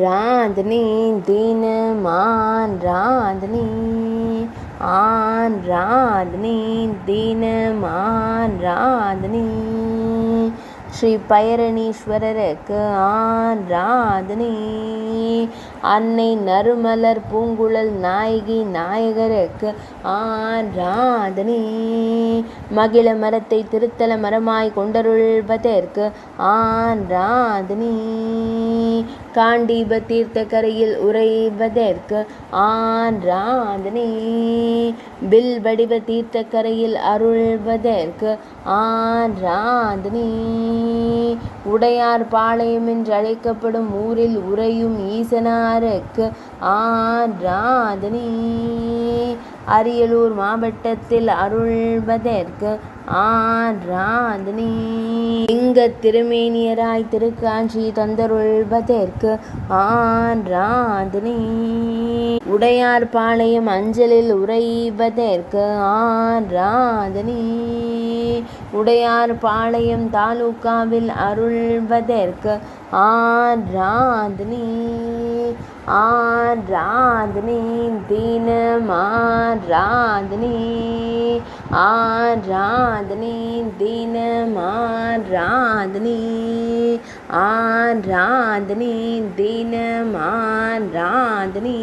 रांधनी दिन मान रांधनी आन रांधनी दिन मान रांधनी ஸ்ரீ பைரணீஸ்வரருக்கு ஆராதனை. அன்னை நறுமலர் பூங்குழல் நாயகி நாயகருக்கு ஆராதனை. மகிழ மரத்தை திருத்தல மரமாய் கொண்டருள்வதற்கு ஆராதனை. காண்டீப தீர்த்த கரையில் உறைவதற்கு ஆராதனை. பில் வடிவ தீர்த்த கரையில் அருள்வதற்கு ஆராதனை. உடையார் பாளையம் என்று அழைக்கப்படும் ஊரில் உறையும் ஈசனாருக்கு ஆராதனை. அரியலூர் மாவட்டத்தில் அருள்வதற்கு ஆராதனை. லிங்க திருமேனியராய் திருக்காஞ்சி தந்தருள்வதற்கு ஆராதனை. உடையார் பாளையம் அஞ்சலில் உறைவதற்கு ஆராதனை. உடையார் பாளையம் தாலுகாவில் அருள்வதற்கு ஆராதனை. ஆராதனை தினம் ஆராதனை. ஆராதனை தினம் ஆராதனை. ஆராதனை தினம் ஆராதனை.